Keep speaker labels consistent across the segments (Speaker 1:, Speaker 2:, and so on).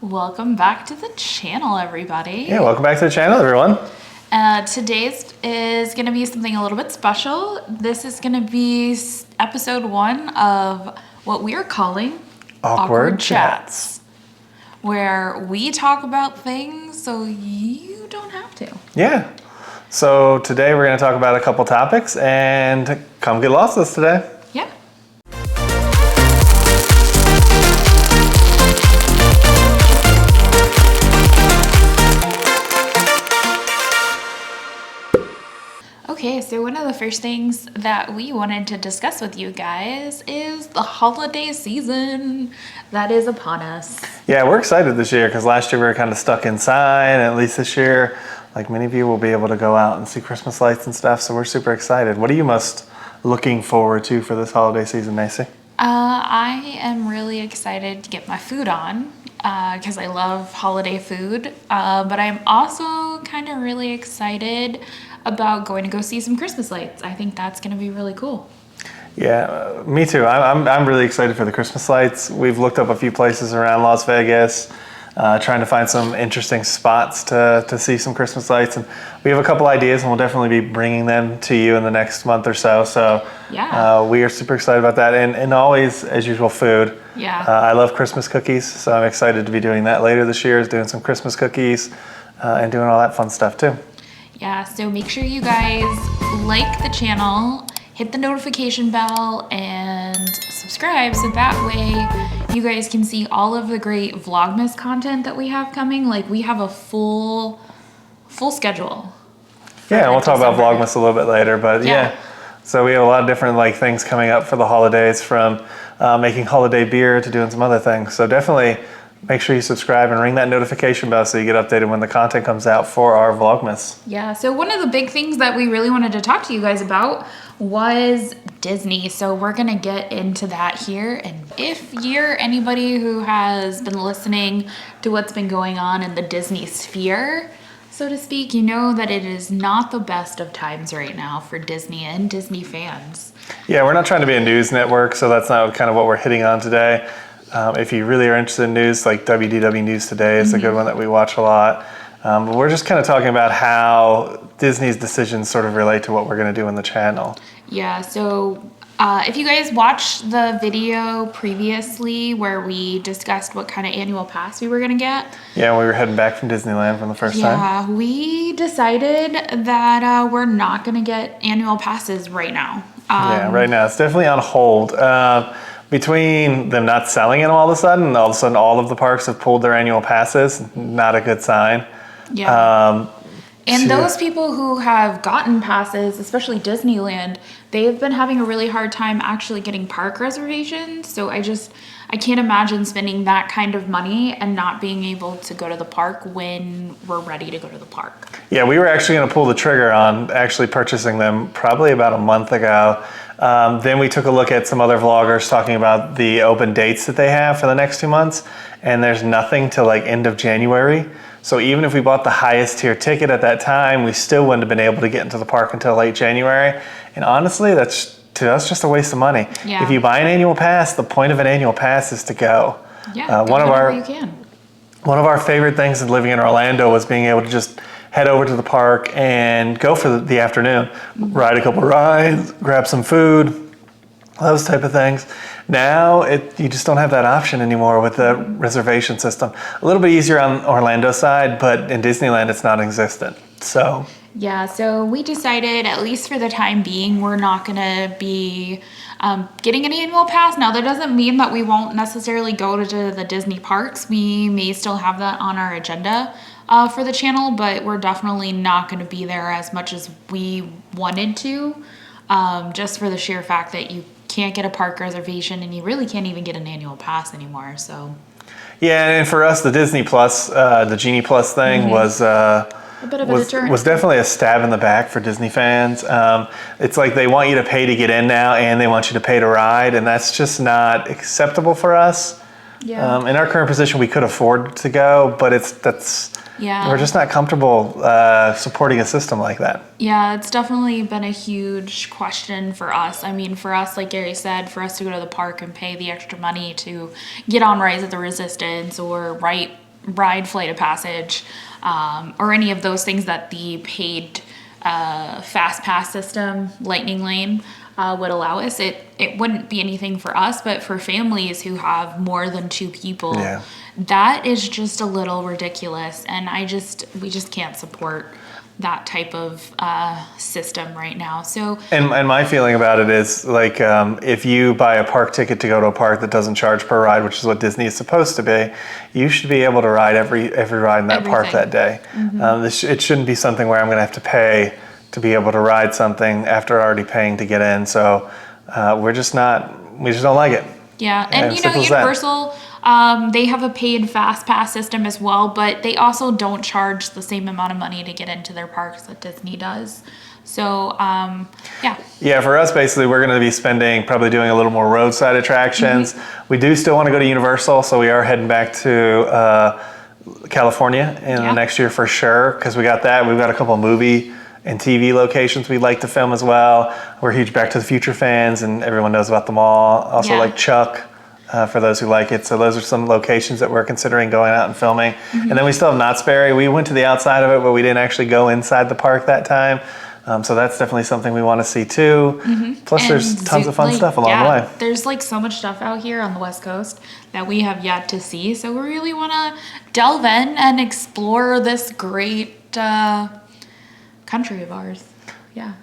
Speaker 1: Welcome back to the channel, everybody.
Speaker 2: Yeah, welcome back to the channel, everyone.
Speaker 1: Today's is going to be something a little bit special. This is going to be episode 1 of what we are calling
Speaker 2: Awkward Chats,
Speaker 1: where we talk about things so you don't have to.
Speaker 2: Yeah. So today we're going to talk about a couple topics and come get lost with us today.
Speaker 1: Yeah. Okay, so one of the first things that we wanted to discuss with you guys is the holiday season that is upon us.
Speaker 2: Yeah, we're excited this year because last year we were kind of stuck inside, and at least this year, like many of you, will be able to go out and see Christmas lights and stuff, so we're super excited. What are you most looking forward to for this holiday season, Macy?
Speaker 1: I am really excited to get my food on because I love holiday food, but I'm also kind of really excited about going to go see some Christmas lights. I think that's going to be really cool.
Speaker 2: Yeah, me too. I'm really excited for the Christmas lights. We've looked up a few places around Las Vegas, trying to find some interesting spots to see some Christmas lights. And we have a couple ideas, and we'll definitely be bringing them to you in the next month or so. So
Speaker 1: yeah,
Speaker 2: we are super excited about that. And always, as usual, food.
Speaker 1: Yeah.
Speaker 2: I love Christmas cookies, so I'm excited to be doing that later this year, is doing some Christmas cookies and doing all that fun stuff too.
Speaker 1: Yeah, so make sure you guys like the channel, hit the notification bell, and subscribe so that way you guys can see all of the great Vlogmas content that we have coming. Like, we have a full schedule.
Speaker 2: Yeah, we'll talk about Vlogmas a little bit later, but yeah. So we have a lot of different things coming up for the holidays, from making holiday beer to doing some other things. So definitely make sure you subscribe and ring that notification bell so you get updated when the content comes out for our Vlogmas.
Speaker 1: Yeah, so one of the big things that we really wanted to talk to you guys about was Disney. So we're going to get into that here. And if you're anybody who has been listening to what's been going on in the Disney sphere, so to speak, you know that it is not the best of times right now for Disney and Disney fans.
Speaker 2: Yeah, we're not trying to be a news network, so that's not kind of what we're hitting on today. If you really are interested in news, like WDW News Today is a good one that we watch a lot. But we're just kind of talking about how Disney's decisions sort of relate to what we're going to do on the channel.
Speaker 1: Yeah, so if you guys watched the video previously where we discussed what kind of annual pass we were going to get.
Speaker 2: Yeah, we were heading back from Disneyland for the first time.
Speaker 1: Yeah, we decided that we're not going to get annual passes right now.
Speaker 2: Right now. It's definitely on hold. Between them not selling it all of a sudden all of the parks have pulled their annual passes, not a good sign.
Speaker 1: Yeah. And those people who have gotten passes, especially Disneyland, they've been having a really hard time actually getting park reservations. So I can't imagine spending that kind of money and not being able to go to the park when we're ready to go to the park.
Speaker 2: Yeah, we were actually going to pull the trigger on actually purchasing them probably about a month ago. Then we took a look at some other vloggers talking about the open dates that they have for the next 2 months, and there's nothing till like end of January. So even if we bought the highest tier ticket at that time, we still wouldn't have been able to get into the park until late January. And honestly, that's just a waste of money.
Speaker 1: Yeah.
Speaker 2: If you buy an annual pass, the point of an annual pass is to go.
Speaker 1: Yeah, go whenever you can.
Speaker 2: One of our favorite things in living in Orlando was being able to just head over to the park and go for the afternoon, ride a couple rides, grab some food, those type of things. Now you just don't have that option anymore with the reservation system. A little bit easier on Orlando side, but in Disneyland it's not existent. So
Speaker 1: yeah, so we decided, at least for the time being, we're not going to be getting an annual pass. Now, that doesn't mean that we won't necessarily go to the Disney parks. We may still have that on our agenda for the channel, but we're definitely not going to be there as much as we wanted to, just for the sheer fact that you can't get a park reservation and you really can't even get an annual pass anymore. So
Speaker 2: yeah, and for us, the Disney Plus, the Genie Plus thing was a bit of a deterrent. Was definitely a stab in the back for Disney fans. It's like they want you to pay to get in now, and they want you to pay to ride, and that's just not acceptable for us.
Speaker 1: Yeah.
Speaker 2: In our current position, we could afford to go, but we're just not comfortable supporting a system like that.
Speaker 1: Yeah, it's definitely been a huge question for us. I mean, for us, like Gary said, for us to go to the park and pay the extra money to get on Rise of the Resistance or ride ride Flight of Passage, or any of those things that the paid fast pass system, Lightning Lane, would allow us. It wouldn't be anything for us, but for families who have more than 2 people, that is just a little ridiculous. And we just can't support that type of system right now. So,
Speaker 2: and my feeling about it is like, if you buy a park ticket to go to a park that doesn't charge per ride, which is what Disney is supposed to be, you should be able to ride every ride in that park that day. It shouldn't be something where I'm going to have to pay to be able to ride something after already paying to get in. So we just don't like it.
Speaker 1: Yeah, and Universal, they have a paid fast pass system as well, but they also don't charge the same amount of money to get into their parks that Disney does. So, yeah. Yeah,
Speaker 2: for us, basically, we're going to be probably doing a little more roadside attractions. We do still want to go to Universal, so we are heading back to California in the next year for sure, because we got that. We've got a couple of movie and TV locations we'd like to film as well. We're huge Back to the Future fans, and everyone knows about them all. Also like Chuck, for those who like it. So those are some locations that we're considering going out and filming. And then we still have Knott's Berry. We went to the outside of it, but we didn't actually go inside the park that time. So that's definitely something we want to see too. Plus there's tons of fun stuff along the way.
Speaker 1: There's like so much stuff out here on the West Coast that we have yet to see. So we really want to delve in and explore this great country of ours. Yeah.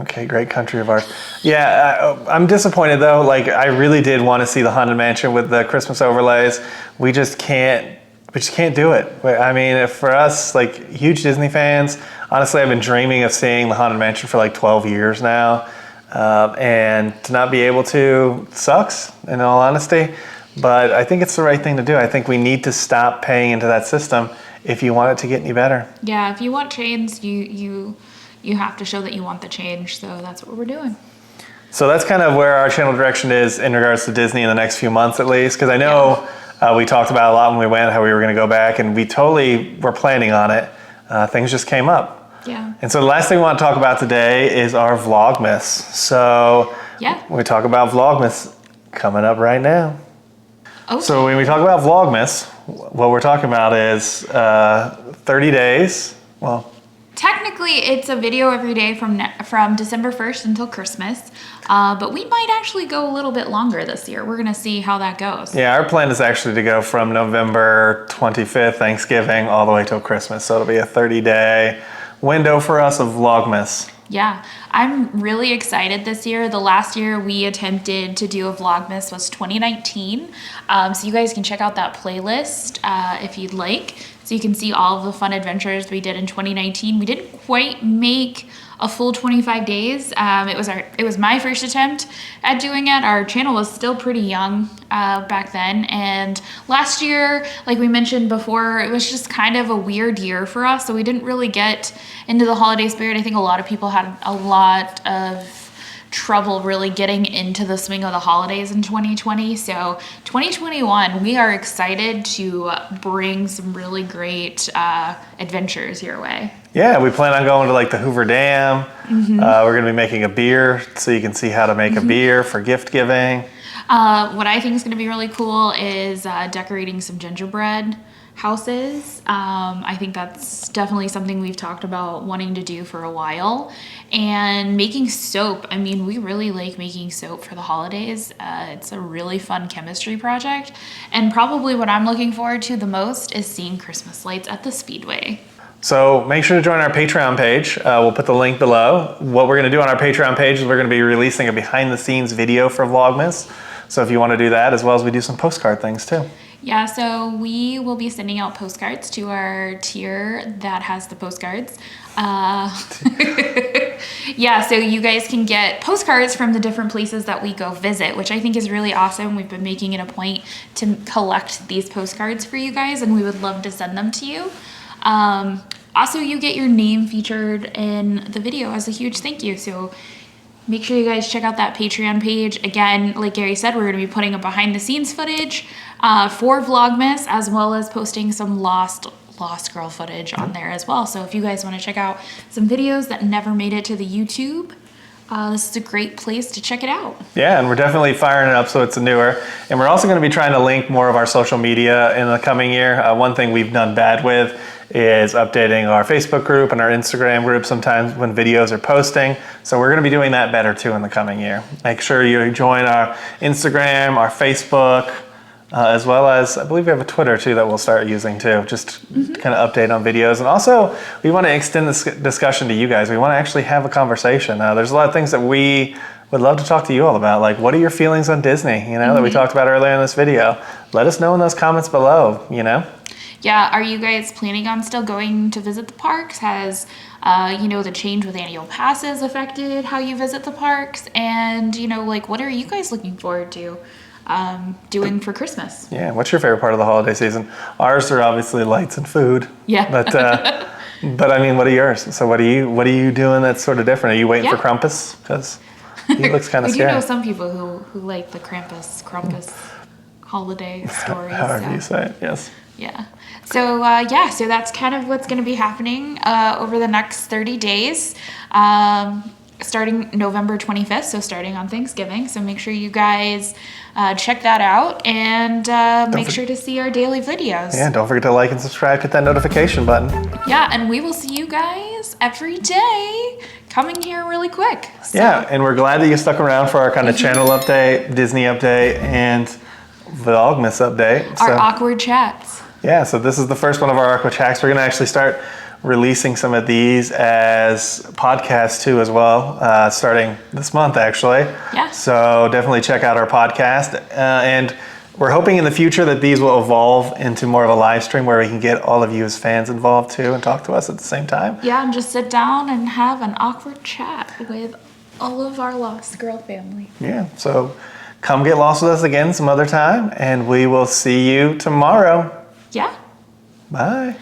Speaker 2: Okay, great country of ours. Yeah, I'm disappointed though. Like, I really did want to see the Haunted Mansion with the Christmas overlays. We just can't do it. I mean, for us, like huge Disney fans, honestly, I've been dreaming of seeing the Haunted Mansion for like 12 years now. And to not be able to sucks, in all honesty. But I think it's the right thing to do. I think we need to stop paying into that system if you want it to get any better.
Speaker 1: Yeah, if you want change, you have to show that you want the change. So that's what we're doing.
Speaker 2: So that's kind of where our channel direction is in regards to Disney in the next few months at least. Because I know we talked about a lot when we went, how we were going to go back, and we totally were planning on it. Things just came up.
Speaker 1: Yeah.
Speaker 2: And so the last thing we want to talk about today is our Vlogmas. So we talk about Vlogmas coming up right now. Okay. So when we talk about Vlogmas, what we're talking about is 30 days. Well,
Speaker 1: technically it's a video every day from December 1st until Christmas, but we might actually go a little bit longer this year. We're gonna see how that goes.
Speaker 2: Yeah, our plan is actually to go from November 25th, Thanksgiving, all the way till Christmas. So it'll be a 30-day window for us of Vlogmas.
Speaker 1: Yeah, I'm really excited this year. The last year we attempted to do a Vlogmas was 2019. So you guys can check out that playlist if you'd like. So you can see all of the fun adventures we did in 2019. We didn't quite make a full 25 days. It was my first attempt at doing it. Our channel was still pretty young back then. And last year, like we mentioned before, it was just kind of a weird year for us. So we didn't really get into the holiday spirit. I think a lot of people had a lot of trouble really getting into the swing of the holidays in 2020. So 2021, we are excited to bring some really great adventures your way.
Speaker 2: Yeah, we plan on going to like the Hoover Dam. We're going to be making a beer, so you can see how to make a beer for gift giving.
Speaker 1: What I think is going to be really cool is decorating some gingerbread houses. I think that's definitely something we've talked about wanting to do for a while. And making soap. I mean, we really like making soap for the holidays. It's a really fun chemistry project. And probably what I'm looking forward to the most is seeing Christmas lights at the Speedway.
Speaker 2: So make sure to join our Patreon page. We'll put the link below. What we're going to do on our Patreon page is we're going to be releasing a behind the scenes video for Vlogmas. So if you want to do that, as well as we do some postcard things too.
Speaker 1: Yeah, so we will be sending out postcards to our tier that has the postcards. Yeah, so you guys can get postcards from the different places that we go visit, which I think is really awesome. We've been making it a point to collect these postcards for you guys, and we would love to send them to you. Also, you get your name featured in the video as a huge thank you. So make sure you guys check out that Patreon page. Again, like Gary said, we're going to be putting a behind the scenes footage for Vlogmas, as well as posting some Lost Girl footage on there as well. So if you guys want to check out some videos that never made it to the YouTube, this is a great place to check it out.
Speaker 2: Yeah, and we're definitely firing it up so it's newer. And we're also going to be trying to link more of our social media in the coming year. One thing we've done bad with is updating our Facebook group and our Instagram group sometimes when videos are posting. So we're going to be doing that better too in the coming year. Make sure you join our Instagram, our Facebook, as well as I believe we have a Twitter too that we'll start using too, just kind of update on videos. And also we want to extend this discussion to you guys. We want to actually have a conversation. There's a lot of things that we would love to talk to you all about. Like, what are your feelings on Disney, you know, that we talked about earlier in this video? Let us know in those comments below, you know?
Speaker 1: Yeah, are you guys planning on still going to visit the parks? Has, you know, the change with annual passes affected how you visit the parks? And, you know, like, what are you guys looking forward to doing for Christmas?
Speaker 2: Yeah, what's your favorite part of the holiday season? Ours are obviously lights and food.
Speaker 1: Yeah.
Speaker 2: But I mean, what are yours? So what are you doing that's sort of different? Are you waiting for Krampus? Because he looks kind of
Speaker 1: we
Speaker 2: scary.
Speaker 1: do know some people who like the Krampus holiday stories.
Speaker 2: However you say it, yes.
Speaker 1: Yeah. So, so that's kind of what's going to be happening over the next 30 days, starting November 25th, so starting on Thanksgiving. So make sure you guys check that out and make sure to see our daily videos.
Speaker 2: Yeah, don't forget to like and subscribe, hit that notification button.
Speaker 1: Yeah, and we will see you guys every day coming here really quick. So.
Speaker 2: Yeah, and we're glad that you stuck around for our kind of channel update, Disney update, and Vlogmas update.
Speaker 1: Our awkward chats.
Speaker 2: Yeah, so this is the first one of our awkward chats. We're going to actually start releasing some of these as podcasts too as well, starting this month actually.
Speaker 1: Yeah.
Speaker 2: So definitely check out our podcast. And we're hoping in the future that these will evolve into more of a live stream where we can get all of you as fans involved too and talk to us at the same time.
Speaker 1: Yeah, and just sit down and have an awkward chat with all of our Lost Girl family.
Speaker 2: Yeah, so come get lost with us again some other time, and we will see you tomorrow.
Speaker 1: Yeah.
Speaker 2: Bye.